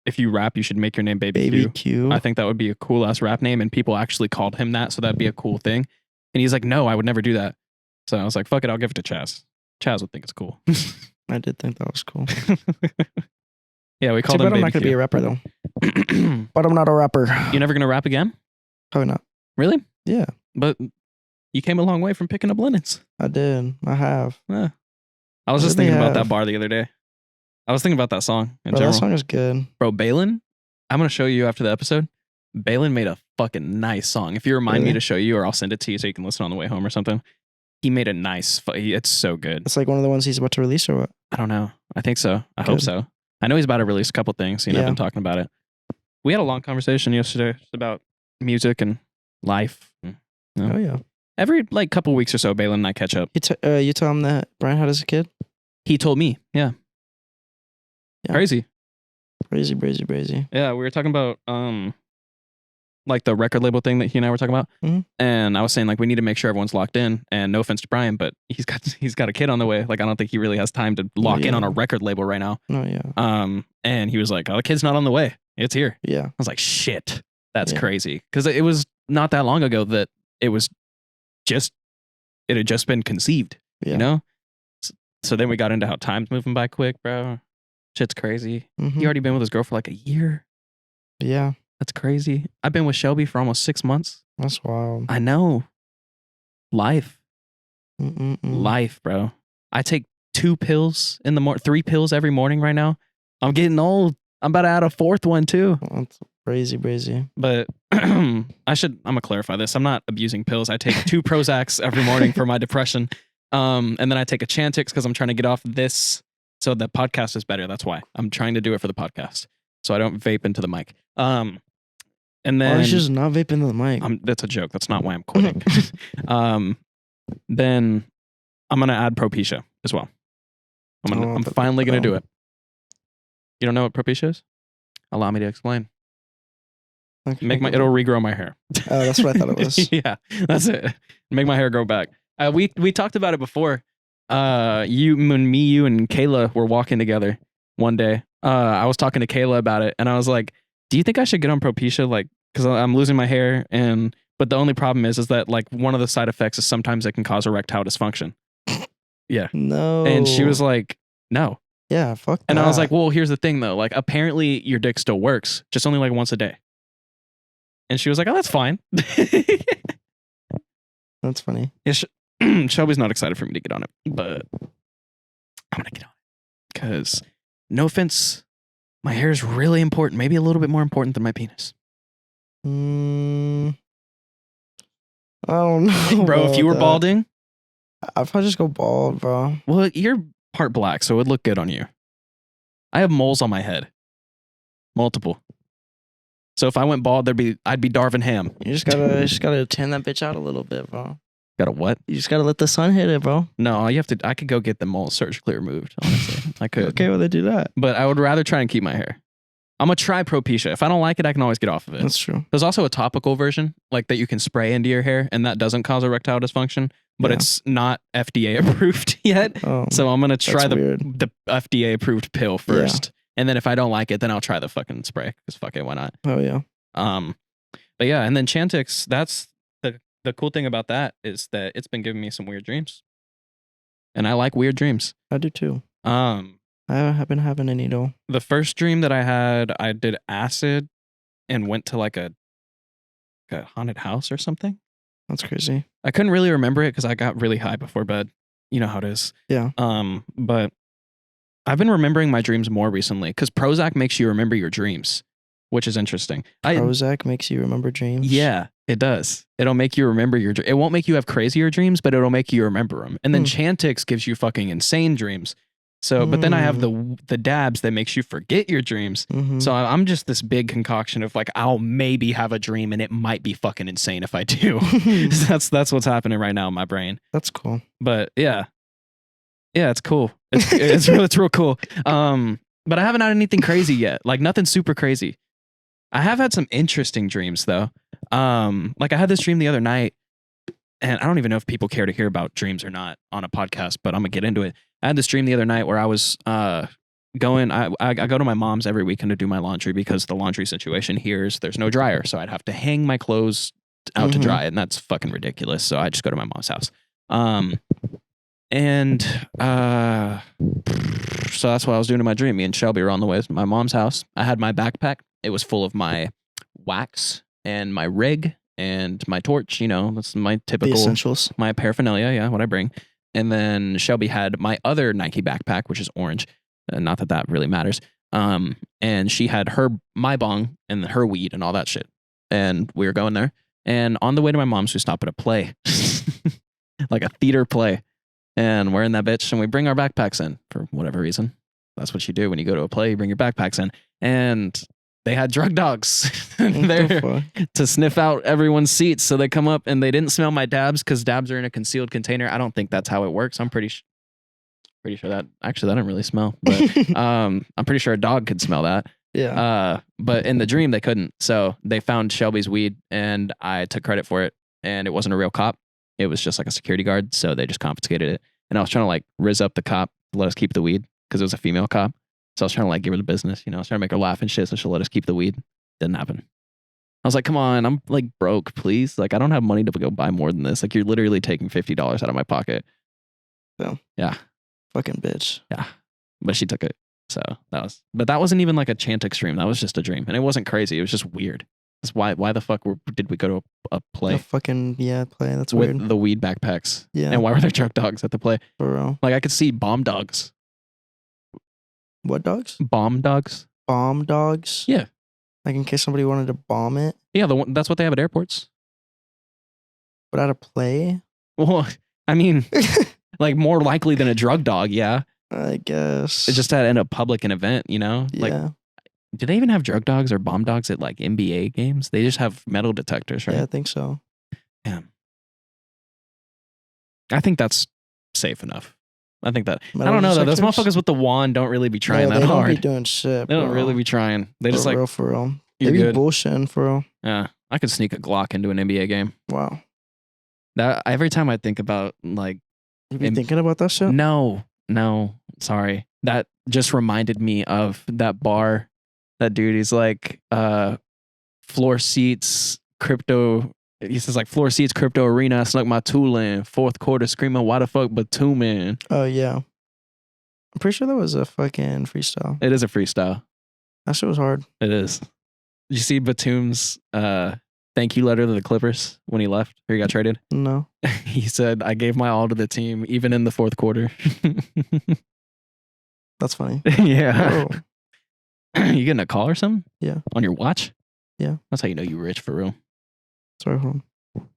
if you rap, you should make your name Baby Baby Q. Q. I think that would be a cool ass rap name, and people actually called him that, so that'd be a cool thing. And he's like, no, I would never do that. So I was like, fuck it, I'll give it to Chaz. Chaz would think it's cool. I did think that was cool. Yeah, we called Too him bad I'm Baby not gonna be a Q. rapper though. But I'm not a rapper. You're never gonna rap again? Probably not. Really? Yeah, But you came a long way from picking up linens. I did. I have. Yeah. I was I just really thinking about that have. bar the other day. I was thinking about that song in Bro, general. that song is good. Bro, Balin, I'm going to show you after the episode. Balin made a fucking nice song. If you remind me Really? to show you, or I'll send it to you so you can listen on the way home or something. He made a nice, it's so good. It's like one of the ones he's about to release or what? I don't know. I think so. I hope Good. so. I know he's about to release a couple things. I've Yeah. been talking about it. We had a long conversation yesterday just about music and life. Yeah. Oh yeah. Every like couple weeks or so, Balin and I catch up. You tell him that Brian had as a kid? He told me, yeah. Yeah. Crazy. Brazy. Yeah, we were talking about like the record label thing that he and I were talking about. Mhm. And I was saying like we need to make sure everyone's locked in. And no offense to Brian, but he's got a kid on the way. Like I don't think he really has time to lock in Yeah. on a record label right now. No, yeah. And he was like, "Oh, the kid's not on the way. It's here." Yeah. I was like, "Shit, that's Yeah. crazy." Because it was not that long ago that it had just been conceived. Yeah. You know. So then we got into how time's moving by quick, bro. Shit's crazy. Mhm. He already been with his girl for like a year. Yeah. That's crazy. I've been with Shelby for almost 6 months. That's wild. I know. Life. Mm-mm-mm. Life, bro. I take 2 pills in the morning, 3 pills every morning right now. I'm getting old. I'm about to add a 4th one too. That's brazy. But I'm gonna clarify this. I'm not abusing pills. I take 2 Prozacs every morning for my depression. And then I take a Chantix because I'm trying to get off this. So the podcast is better. That's why I'm trying to do it for the podcast. So I don't vape into the mic. And then Oh, he's just not vaping the mic. that's a joke. That's not why I'm quitting. Then I'm gonna add Propecia as well. I'm but- finally gonna do oh. it. You don't know what Propecia is? Allow me to explain. Okay, It'll regrow my hair. Oh, that's what I thought it was. Yeah, that's it. Make my hair grow back. We talked about it before. You and Kayla were walking together one day. I was talking to Kayla about it, and I was like, "Do you think I should get on Propecia? Like, because I'm losing my hair, but the only problem is that like one of the side effects is sometimes it can cause erectile dysfunction." Yeah. No. And she was like, "No." Yeah, fuck that. And I was like, "Well, here's the thing though. Like, apparently your dick still works, just only like once a day." And she was like, "Oh, that's fine." That's funny. Yeah, Shelby's not excited for me to get on it, but I'm gonna get on it because, no offense, my hair is really important. Maybe a little bit more important than my penis. I don't know, Bro, if you were that. balding, I'd probably just go bald, bro. well, you're part black, so it would look good on you. I have moles on my head, multiple. So if I went bald, I'd be Darvin Ham. You just gotta tan that bitch out a little bit, bro. Got a what? You just gotta let the sun hit it, bro. No, I could go get the moles surgically removed. Honestly, I could. Okay, well they do that. But I would rather try and keep my hair. I'm gonna try Propecia. If I don't like it, I can always get off of it. That's true. There's also a topical version, like that you can spray into your hair, and that doesn't cause erectile dysfunction, but Yeah. it's not FDA approved yet. Oh, So I'm gonna try that's weird. the FDA approved pill first, and then if I don't like it, then I'll try the fucking spray. Because fuck it, why not? Oh yeah. But yeah, and then Chantix. That's the cool thing about that is that it's been giving me some weird dreams, and I like weird dreams. I do too. I have been having any though. The first dream that I had, I did acid and went to like a haunted house or something. That's crazy. I couldn't really remember it because I got really high before bed. You know how it is. Yeah. But I've been remembering my dreams more recently because Prozac makes you remember your dreams, which is interesting. Prozac makes you remember dreams. Yeah, it does. It'll make you remember your dreams. It won't make you have crazier dreams, but it'll make you remember them. And then Chantix gives you fucking insane dreams. So, but then I have the dabs that makes you forget your dreams. Mm-hmm. So I'm just this big concoction of like, I'll maybe have a dream and it might be fucking insane if I do. That's what's happening right now in my brain. That's cool. But yeah, it's cool. It's real cool. But I haven't had anything crazy yet. Like nothing super crazy. I have had some interesting dreams though. Like I had this dream the other night, and I don't even know if people care to hear about dreams or not on a podcast, but I'm gonna get into it. I had this dream the other night where I was going. I go to my mom's every weekend to do my laundry because the laundry situation here is there's no dryer, so I'd have to hang my clothes out to dry, and that's fucking ridiculous. So I just go to my mom's house. So that's what I was doing in my dream. Me and Shelby were on the way to my mom's house. I had my backpack. It was full of my wax and my rig and my torch. You know, that's my typical The essentials. my paraphernalia. Yeah, what I bring. And then Shelby had my other Nike backpack, which is orange. Not that that really matters. And she had my bong and her weed and all that shit. And we were going there. And on the way to my mom's, we stop at a play, like a theater play. And we're in that bitch, and we bring our backpacks in for whatever reason. That's what you do when you go to a play. You bring your backpacks in. And they had drug dogs there to sniff out everyone's seats. So they come up and they didn't smell my dabs because dabs are in a concealed container. I don't think that's how it works. I'm pretty sure that actually that didn't really smell, but I'm pretty sure a dog could smell that. Yeah. But in the dream they couldn't. So they found Shelby's weed and I took credit for it, and it wasn't a real cop. It was just like a security guard. So they just confiscated it. And I was trying to like rizz up the cop to let us keep the weed because it was a female cop. So I was trying to like give her the business, you know, I was trying to make her laugh and shit so she'll let us keep the weed. Didn't happen. I was like, come on, I'm like broke, please. Like I don't have money to go buy more than this. Like you're literally taking $50 out of my pocket. So yeah. Fucking bitch. Yeah. But she took it. So that wasn't even like a Chantix dream. That was just a dream. And it wasn't crazy. It was just weird. That's why the fuck did we go to a play? A fucking play. That's with weird. The weed backpacks. Yeah. And why were there drug dogs at the play? For real. Like I could see bomb dogs. What dogs? Bomb dogs. Bomb dogs? Yeah. Like in case somebody wanted to bomb it? Yeah, that's what they have at airports. But at a play? Well, I mean, like more likely than a drug dog, yeah. I guess. It's just at a public event, you know? Yeah. Like, do they even have drug dogs or bomb dogs at like NBA games? They just have metal detectors, right? Yeah, I think so. Yeah. I think that's safe enough. I think that. I Metal don't know though. Those detectors? motherfuckers with the wand don't really be trying No, that they hard. don't be doing shit. They don't bro. really be trying. They just For real. you're They be good. bullshitting for real. Yeah, I could sneak a Glock into an NBA game. Wow. That every time I think about like, You be thinking about that shit? no, sorry. That just reminded me of that bar. That dude, he's like, floor seats, crypto. He says like floor seats, crypto arena. I snuck my tool in. Fourth quarter, screaming, "Why the fuck, Batum?" Oh yeah. I'm pretty sure that was a fucking freestyle. It is a freestyle. That shit was hard. It is. Did you see Batum's thank you letter to the Clippers when he left or he got traded? No. He said, "I gave my all to the team, even in the fourth quarter." That's funny. Yeah. Oh. You getting a call or something? Yeah. On your watch? Yeah. That's how you know you're rich for real. Sorry, hold on.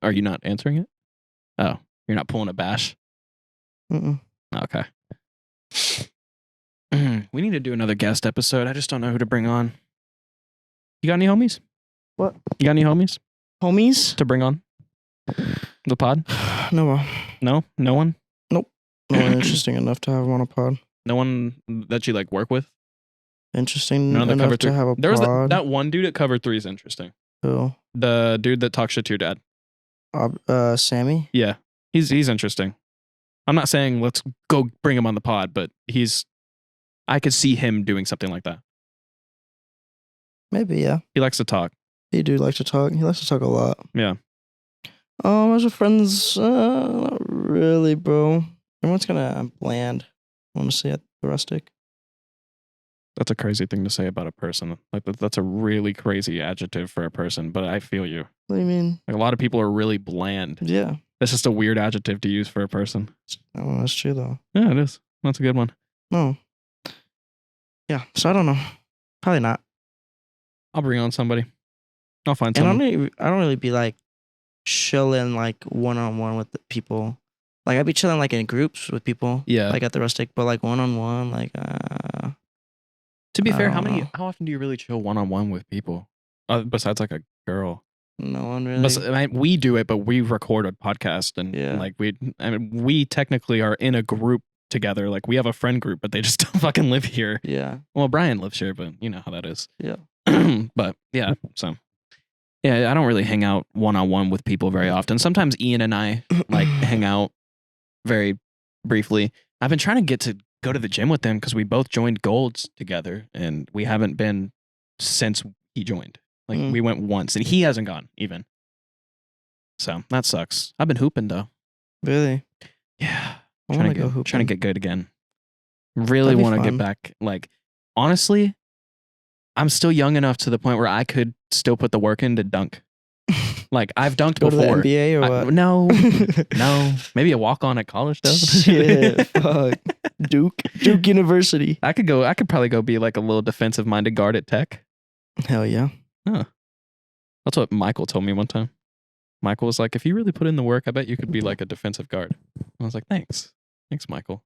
Are you not answering it? Oh, you're not pulling a bash? Mm-mm. Okay. We need to do another guest episode. I just don't know who to bring on. You got any homies? What? You got any homies Homies? to bring on the pod? No, bro. No? No one? No one interesting enough to have on a pod. No one that you like work with? Interesting None of the enough cover to three. have a There was pod. that one dude at cover 3 is interesting. Who? The dude that talks shit to your dad. Sammy? Yeah. He's interesting. I'm not saying let's go bring him on the pod, but I could see him doing something like that. Maybe, yeah. He likes to talk. He do like to talk. He likes to talk a lot. Yeah. As a friends, not really, bro. Everyone's kind of bland, honestly, at the rustic. That's a crazy thing to say about a person. Like that's a really crazy adjective for a person, but I feel you. What do you mean? Like a lot of people are really bland. Yeah. That's just a weird adjective to use for a person. Oh, that's true, though. Yeah, it is. That's a good one. No. Yeah, so I don't know. Probably not. I'll bring on somebody. I'll find And someone. I don't really be like chilling like one-on-one with the people. Like I'd be chilling like in groups with people. Yeah. Like at the rustic, but like one-on-one, like To be I fair, don't know. how often do you really chill one-on-one with people? Besides like a girl. no one really. We do it, but we record a podcast and Yeah. like we technically are in a group together. Like we have a friend group, but they just don't fucking live here. Yeah. Well, Brian lives here, but you know how that is. Yeah. But yeah, so yeah, I don't really hang out one-on-one with people very often. Sometimes Ian and I like hang out very briefly. I've been trying to get to go to the gym with them because we both joined Golds together and we haven't been since he joined. Like we went once and he hasn't gone even. So that sucks. I've been hooping though. Really? Yeah. I want to go hooping. Trying to get good again. Really That'd be want to get fun. back. Like, honestly, I'm still young enough to the point where I could still put the work in to dunk. Like, I've dunked Go before. to the NBA or what? No. Maybe a walk on at college though. Shit, fuck. Duke University. I could probably go be like a little defensive minded guard at Tech. Hell yeah. That's what Michael told me one time. Michael was like, if you really put in the work, I bet you could be like a defensive guard. I was like, thanks. Thanks, Michael.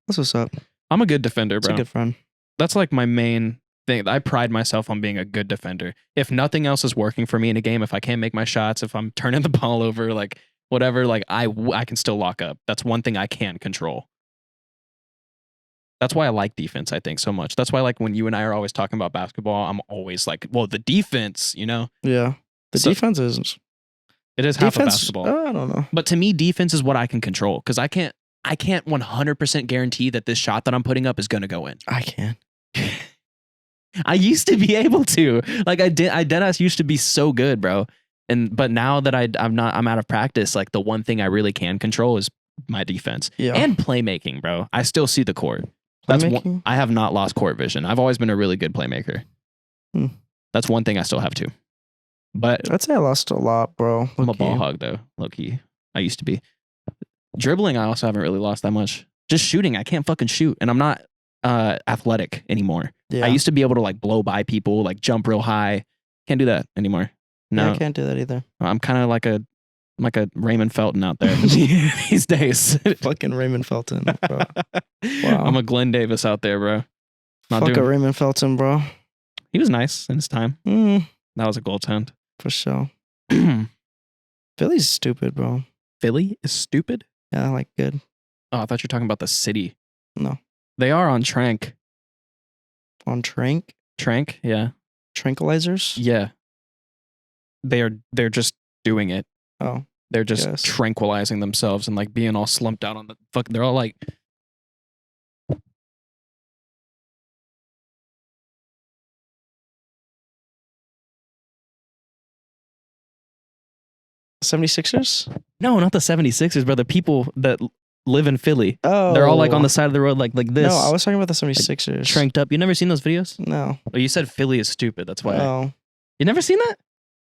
That's what's up. I'm a good defender, It's bro. a good friend. That's like my main thing. I pride myself on being a good defender. If nothing else is working for me in a game, if I can't make my shots, if I'm turning the ball over, like whatever, like I can still lock up. That's one thing I can control. That's why I like defense, I think, so much. That's why, like, when you and I are always talking about basketball, I'm always like, well, the defense, you know? Yeah. The So- defense is It is half of basketball. I don't know. But to me, defense is what I can control because I can't 100% guarantee that this shot that I'm putting up is going to go in. I can. I used to be able to. Like, I deadass used to be so good, bro. But now that I'm out of practice, like, the one thing I really can control is my defense. Yeah. And playmaking, bro. I still see the court. That's one, Playmaking? I have not lost court vision. I've always been a really good playmaker. That's one thing I still have too. But I'd say I lost a lot, bro. I'm a Low-key. ball hog though, low key. I used to be. Dribbling, I also haven't really lost that much. Just shooting, I can't fucking shoot, and I'm not athletic anymore. Yeah. I used to be able to like blow by people, like jump real high. Can't do that anymore. No, Yeah, I can't do that either. I'm kind of like a Raymond Felton out there these days. Fucking Raymond Felton, bro. I'm a Glenn Davis out there, bro. Fuck a Raymond Felton, bro. He was nice in his time. Mm, That was a goaltend. for sure. Philly's stupid, bro. Philly is stupid? Yeah, like good. Oh, I thought you were talking about the city. No. They are on Trank. On Trank? Trank, yeah. Tranquilizers? Yeah. They're just doing it. Oh. They're just Yes. tranquilizing themselves and like being all slumped out on the fuck. They're all like, 76ers? no, not the 76ers, but the people that live in Philly. Oh. They're all like on the side of the road like this. No, I was talking about the 76ers. Tranked up. You never seen those videos? No. Oh, you said Philly is stupid. That's why. Oh. You never seen that?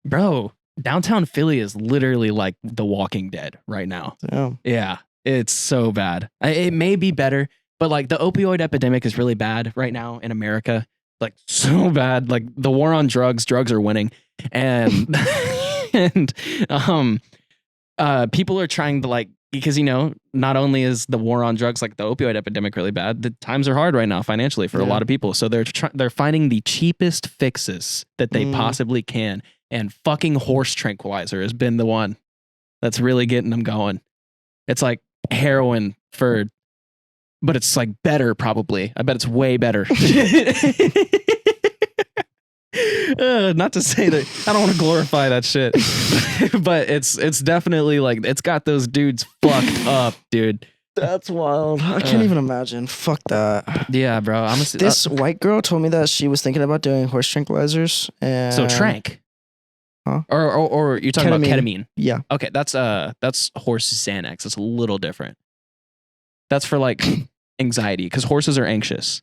Bro, downtown Philly is literally like The Walking Dead right now. Oh. Yeah, it's so bad. It may be better, but like the opioid epidemic is really bad right now in America. Like so bad. Like the war on drugs are winning. And and people are trying to like, because not only is the war on drugs, like the opioid epidemic, really bad, the times are hard right now financially for a lot of people. So they're finding the cheapest fixes that they possibly can, and fucking horse tranquilizer has been the one that's really getting them going. It's like heroin but it's like better probably. I bet it's way better. Not to say that I don't want to glorify that shit, but it's definitely like it's got those dudes fucked up, dude. That's wild. I can't even imagine. Fuck that. Yeah, bro. This white girl told me that she was thinking about doing horse tranquilizers. And so Trank, huh? Or you're talking about ketamine? Yeah. Okay, that's horse Xanax. It's a little different. That's for like anxiety, because horses are anxious.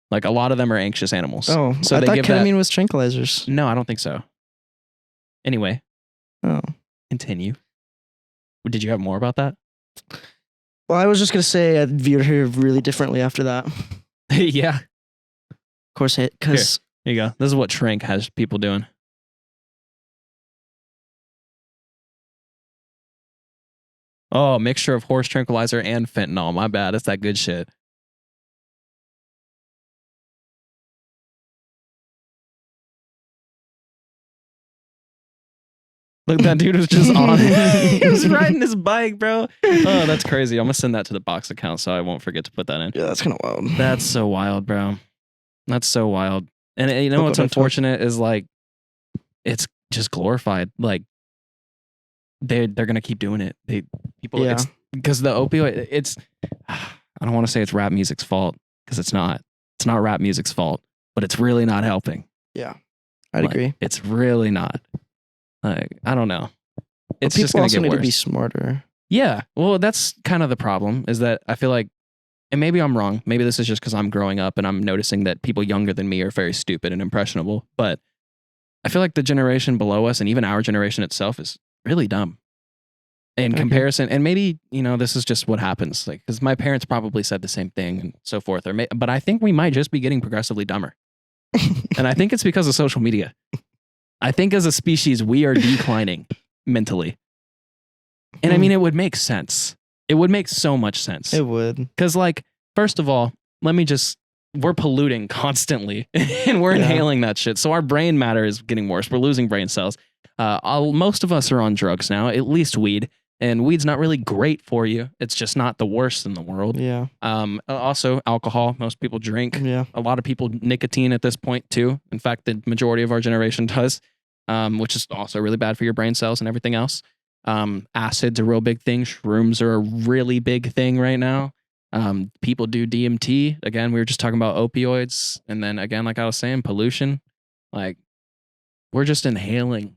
Like a lot of them are anxious animals. Oh, so I they thought give ketamine was tranquilizers. No, I don't think so. Anyway. Oh. Continue. Did you have more about that? Well, I was just gonna say I viewed her really differently after that. Yeah. Of course, because here you go. This is what Trank has people doing. Oh, mixture of horse tranquilizer and fentanyl. My bad. It's that good shit. Look, that dude was just on it. He was riding his bike, bro. Oh, that's crazy. I'm going to send that to the box account so I won't forget to put that in. Yeah, that's kind of wild. That's so wild, bro. That's so wild. And you know what's unfortunate is like, it's just glorified. Like, they're going to keep doing it. Because the opioid, I don't want to say it's rap music's fault, because it's not. It's not rap music's fault, but it's really not helping. Yeah, I'd agree. It's really not. Like, I don't know. It's people just going also to get need worse. to be smarter. Yeah. Well, that's kind of the problem, is that I feel like, and maybe I'm wrong. Maybe this is just because I'm growing up and I'm noticing that people younger than me are very stupid and impressionable. But I feel like the generation below us and even our generation itself is really dumb in comparison. And maybe, this is just what happens. Like, because my parents probably said the same thing and so forth. But I think we might just be getting progressively dumber. And I think it's because of social media. I think as a species, we are declining mentally. And I mean, it would make sense. It would make so much sense. It would. Because, like, first of all, we're polluting constantly and we're inhaling that shit. So our brain matter is getting worse. We're losing brain cells. Most of us are on drugs now, at least weed. And weed's not really great for you. It's just not the worst in the world. Yeah. Also, alcohol. Most people drink. Yeah. A lot of people nicotine at this point too. In fact, the majority of our generation does, which is also really bad for your brain cells and everything else. Acid's a real big thing. Shrooms are a really big thing right now. People do DMT. Again, we were just talking about opioids. And then again, like I was saying, pollution. Like, we're just inhaling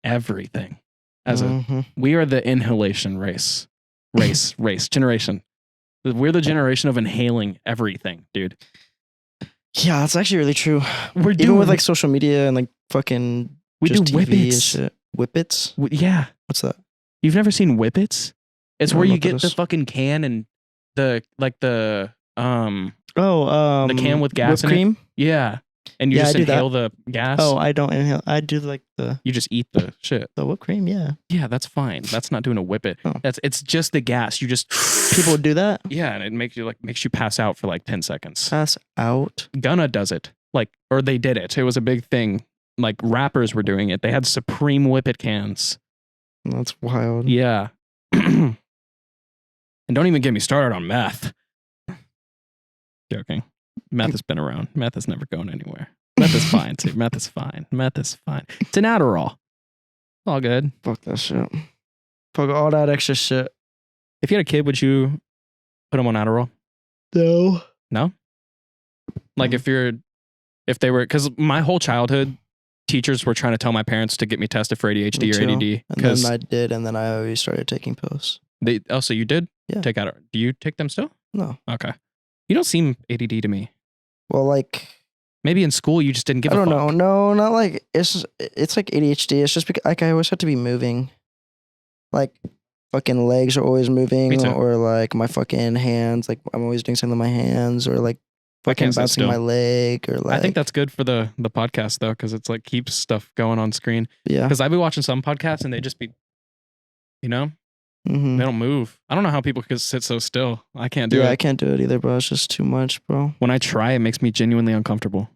everything. We are the inhalation generation. We're the generation of inhaling everything, dude. Yeah, that's actually really true. Even with like social media and like fucking we do TV whippets. and shit. Whippets? Yeah. What's that? You've never seen whippets? It's where you get the is. fucking can and the can with gas in cream? it. Yeah. And you just inhale the gas. Oh, I don't inhale. I do like You just eat the shit. the whipped cream, yeah. Yeah, that's fine. That's not doing a whippet. Oh. It's just the gas. You just People would do that? Yeah, and it makes you pass out for like 10 seconds. Pass out? Gunna does it. Or they did it. It was a big thing. Like rappers were doing it. They had Supreme Whippet cans That's wild. Yeah. And don't even get me started on meth. Joking. Meth has been around. Meth is never going anywhere. Meth is fine too. Meth is fine. Meth is fine. It's an Adderall. All good. Fuck that shit. Fuck all that extra shit. If you had a kid, would you put him on Adderall? No. No? Like if they were, because my whole childhood, teachers were trying to tell my parents to get me tested for ADHD or ADD. And then I did, and then I always started taking pills. So you did? Yeah. Take Adderall. Do you take them still? No. Okay. You don't seem ADD to me. Well, like maybe in school you just didn't give a fuck. I don't know. No, not like it's like ADHD. It's just because like I always have to be moving. Like fucking legs are always moving, or like my fucking hands. Like I'm always doing something with my hands, or like fucking bouncing my leg, or like. I think that's good for the podcast though, because it's like keeps stuff going on screen. Yeah. Because I've been watching some podcasts and they just be, they don't move. I don't know how people could sit so still. I can't do it. Yeah, I can't do it either, bro. It's just too much, bro. When I try, it makes me genuinely uncomfortable.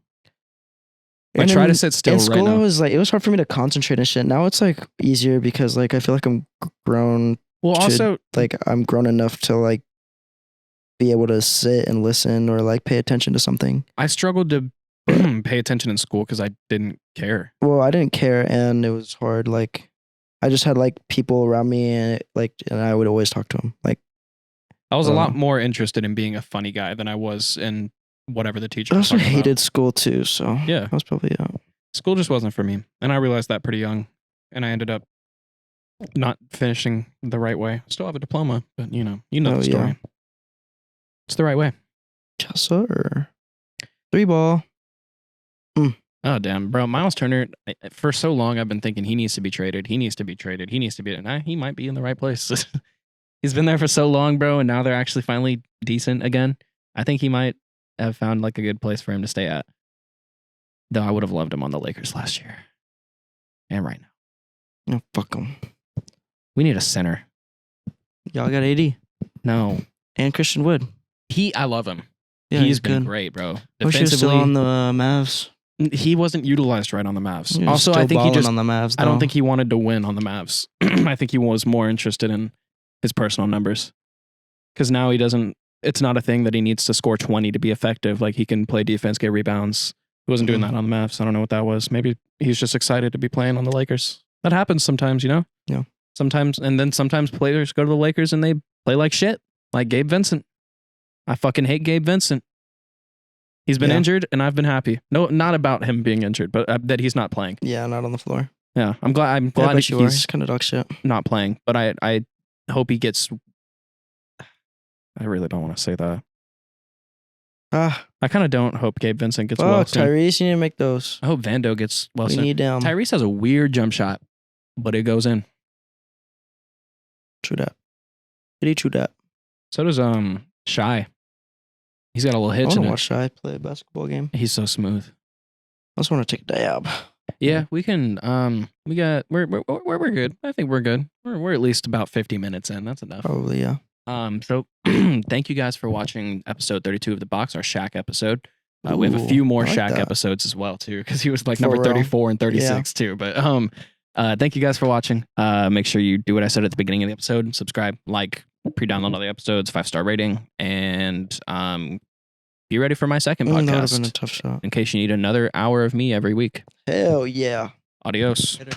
I try to sit still in school, right now. It was hard for me to concentrate and shit. Now it's like easier because like I feel like I'm grown. Well, also like I'm grown enough to like be able to sit and listen or like pay attention to something. I struggled to pay attention in school because I didn't care. Well, I didn't care, and it was hard. Like I just had like people around me, and I would always talk to them. Like I was a lot more interested in being a funny guy than I was in whatever the teacher. I was also talking hated about. school too, so yeah, that was probably School just wasn't for me, and I realized that pretty young, and I ended up not finishing the right way. Still have a diploma, but you know the story. Yeah. It's the right way. Yes, sir. 3-ball. Oh, damn, bro. Miles Turner, for so long, I've been thinking he needs to be traded. He needs to be traded. He needs to be. He might be in the right place. He's been there for so long, bro, and now they're actually finally decent again. I think he might have found like a good place for him to stay at. Though I would have loved him on the Lakers last year. And right now. Oh, fuck him. We need a center. Y'all got AD? No. And Christian Wood. I love him. Yeah, he's been great, bro. Defensively, still on the Mavs. He wasn't utilized right on the Mavs. He also, I think he just on the Mavs. Though. I don't think he wanted to win on the Mavs. I think he was more interested in his personal numbers. Because now he doesn't. It's not a thing that he needs to score 20 to be effective. Like he can play defense, get rebounds. He wasn't doing that on the Mavs. I don't know what that was. Maybe he's just excited to be playing on the Lakers. That happens sometimes, you know. Yeah. Sometimes players go to the Lakers and they play like shit, like Gabe Vincent. I fucking hate Gabe Vincent. He's been injured, and I've been happy. No, not about him being injured, but that he's not playing. Yeah, not on the floor. Yeah, I'm glad he's kind of dog shit. Not playing. But I hope he gets. I really don't want to say that. I kind of don't hope Gabe Vincent gets well soon. Tyrese, you need to make those. I hope Vando gets well soon. We need him. Tyrese has a weird jump shot, but it goes in. True that. Pretty true that. So does Shy. He's got a little hitch. I want to watch Shy play a basketball game. He's so smooth. I just want to take a dab. Yeah, we can. We're good. I think we're good. We're at least about 50 minutes in. That's enough. Probably, yeah. So thank you guys for watching episode 32 of The Box, our Shaq episode. We have a few more Shaq episodes as well too, because he was like number 34 and 36 too. But thank you guys for watching. Make sure you do what I said at the beginning of the episode. Subscribe, like, pre-download all the episodes, 5-star rating, and be ready for my second podcast. That would have been a tough shot. In case you need another hour of me every week. Hell yeah. Adios. Later.